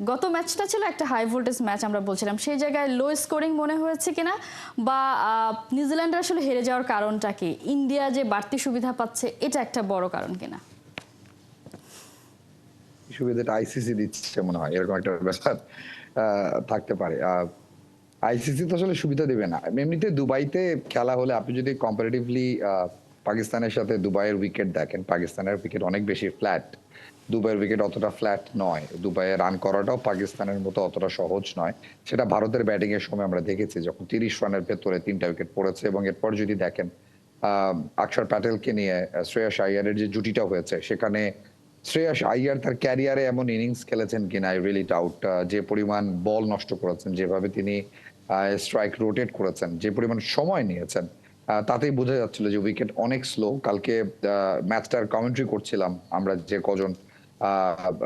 গত ম্যাচটা ছিল একটা হাই ভোল্টেজ ম্যাচ, আমরা বলছিলাম সেই জায়গায় লো স্কোরিং মনে হয়েছে কিনা, বা নিউজিল্যান্ডের আসলে হেরে যাওয়ার কারণটা কি? ইন্ডিয়া যে বাড়তি সুবিধা পাচ্ছে এটা একটা বড় কারণ কিনা? সুবিধাটা আইসিসি দিচ্ছে মনে হয়, এরকম একটা ব্যাপার থাকতে পারে। আইসিসি তো আসলে সুবিধা দেবে না। এমনিতে দুবাইতে খেলা হলে আপনি যদি কম্পারেটিভলি পাকিস্তানের সাথে দুবাইয়ের উইকেট দেখেন, পাকিস্তানের উইকেট অনেক বেশি ফ্ল্যাট, দুবাইয়ের উইকেট অতটা ফ্ল্যাট নয়। দুবাইয়ে রান করাটাও পাকিস্তানের মতো অতটা সহজ নয়। সেটা ভারতের ব্যাটিং এর সময় আমরা দেখেছি, যখন 30 রানের ভেতরে 3টা উইকেট পড়েছে। এবং এরপর যদি দেখেন অক্ষর প্যাটেলকে নিয়ে শ্রেয়াস আইয়ারের যে জুটিটা হয়েছে, সেখানে শ্রেয়াস আইয়ার তার ক্যারিয়ারে এমন ইনিংস খেলেছেন কিনা আই রিয়েলি ডাউট। যে পরিমাণ বল নষ্ট করেছেন, যেভাবে তিনি স্ট্রাইক রোটেট করেছেন, যে পরিমাণ সময় নিয়েছেন, তাতেই বোঝা যাচ্ছিল যে উইকেট অনেক স্লো। কালকে ম্যাচটার কমেন্ট্রি করছিলাম আমরা, যে কজন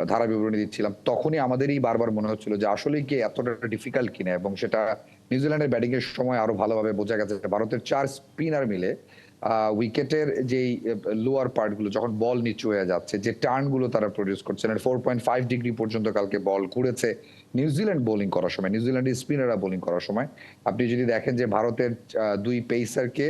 ধারা বিবরণী দিচ্ছিলাম, তখনই আমাদেরই বারবার মনে হচ্ছিল যে আসলে কি এতটা ডিফিকাল্ট কিনা। এবং সেটা নিউজিল্যান্ডের ব্যাটিং এর সময় আরো ভালোভাবে বোঝা গেছে। ভারতের 4 স্পিনার মিলে উইকেটের যেই লোয়ার পার্ট গুলো, যখন বল নিচু হয়ে যাচ্ছে, যে টার্ন গুলো তারা প্রডিউস করছেন, 4.5 ডিগ্রি পর্যন্ত কালকে বল ঘুরেছে নিউজিল্যান্ড বোলিং করার সময়, নিউজিল্যান্ডের স্পিনাররা বোলিং করার সময়। আপনি যদি দেখেন যে ভারতের 2 পেসারকে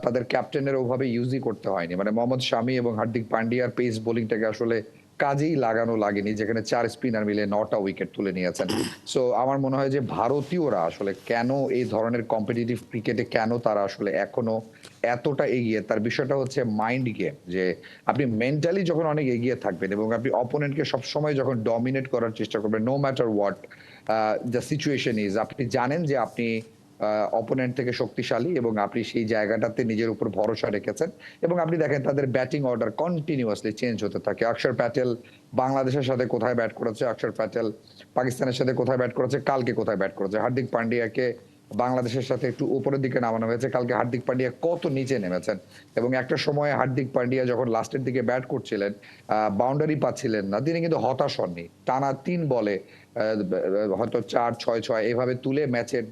তাদের ক্যাপ্টেনের ওভাবে ইউজই করতে হয়নি, মানে মোহাম্মদ শামি এবং হার্দিক পান্ডিয়ার পেস বোলিংটাকে আসলে কাজেই লাগানো লাগেনি, যেখানে 4 স্পিনার মিলে 9টা উইকেট তুলে নিয়েছেন। সো আমার মনে হয় যে ভারতীয়রা আসলে কেন এই ধরনের কম্পিটিটিভ ক্রিকেটে কেন তারা আসলে এখনো এতটা এগিয়ে, তার বিষয়টা হচ্ছে মাইন্ড গেম। যে আপনি মেন্টালি যখন অনেক এগিয়ে থাকবেন এবং আপনি অপোনেন্টকে সবসময় যখন ডমিনেট করার চেষ্টা করবেন, no matter what the situation is, আপনি জানেন যে আপনি অপোনেন্ট থেকে শক্তিশালী এবং আপনি সেই জায়গাটাতে নিজের উপর ভরসা রেখেছেন। এবং আপনি দেখেন তাদের ব্যাটিং অর্ডার কন্টিনিউয়াসলি চেঞ্জ হতে থাকে। অক্ষর প্যাটেল বাংলাদেশের সাথে কোথায় ব্যাট করেছে, অক্ষর প্যাটেল পাকিস্তানের সাথে কোথায় ব্যাট করেছে, কালকে কোথায় ব্যাট করেছে। হার্দিক পান্ডিয়াকে বাংলাদেশের সাথে একটু উপরের দিকে নামানো হয়েছে, কালকে হার্দিক পান্ডিয়া কত নিচে নেমেছেন। এবং একটা সময় হার্দিক পান্ডিয়া যখন লাস্টের দিকে ব্যাট করছিলেন, বাউন্ডারি পাচ্ছিলেন না, তিনি কিন্তু হতাশ হননি। টানা 3 বলে হয়তো 4-6-6 এভাবে তুলে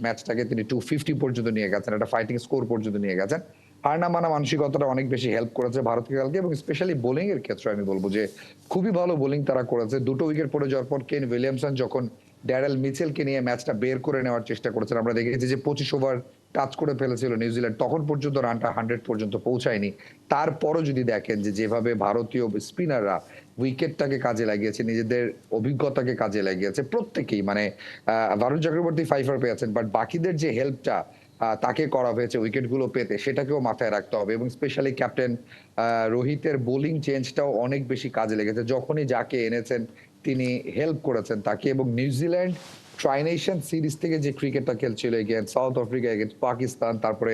ম্যাচটাকে তিনি 250 পর্যন্ত নিয়ে গেছেন, একটা ফাইটিং স্কোর পর্যন্ত নিয়ে গেছেন। হার না মানা মানসিকতাটা অনেক বেশি হেল্প করেছে ভারতকে কালকে। এবং স্পেশালি বোলিং এর ক্ষেত্রে আমি বলবো যে খুবই ভালো বোলিং তারা করেছে। 2টো উইকেট পড়ে যাওয়ার পর কেন উইলিয়ামসন যখন ড্যারেল মিচেলকে নিয়ে ম্যাচটা বের করে নেওয়ার চেষ্টা করেছেন, আমরা দেখেছি যে 25 ওভার টাচ করে ফেলেছিল নিউজিল্যান্ড, তখন পর্যন্ত রানটা 100 পর্যন্ত পৌঁছায়নি। তারপরও যদি দেখেন যে যেভাবে ভারতীয় স্পিনাররা উইকেটটাকে কাজে লাগিয়েছে, নিজেদের অভিজ্ঞতাকে কাজে লাগিয়েছে প্রত্যেকেই, মানে ভারত চক্রবর্তী 5 পেয়েছেন, বাট বাকিদের যে হেল্পটা তাকে করা হয়েছে উইকেটগুলো পেতে, সেটাকেও মাথায় রাখতে হবে। এবং স্পেশালি ক্যাপ্টেন রোহিতের বোলিং চেঞ্জটাও অনেক বেশি কাজে লেগেছে। যখনই যাকে এনেছেন তিনি হেল্প করেছেন তাকে। এবং নিউজিল্যান্ড ট্রাই নেশন সিরিজ থেকে যে ক্রিকেটটা খেলছিল against south Africa, against Pakistan, তারপরে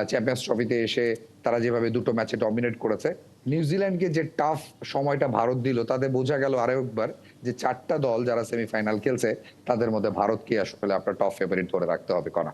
চ্যাম্পিয়ন্স ট্রফিতে এসে তারা যেভাবে 2টো ম্যাচে ডমিনেট করেছে, নিউজিল্যান্ডকে যে টাফ সময়টা ভারত দিল, তাতে বোঝা গেল আরো একবার যে 4টা দল যারা সেমিফাইনাল খেলছে, তাদের মধ্যে ভারতকে আসলে আপনার টপ ফেভারিট ধরে রাখতে হবে। কনা।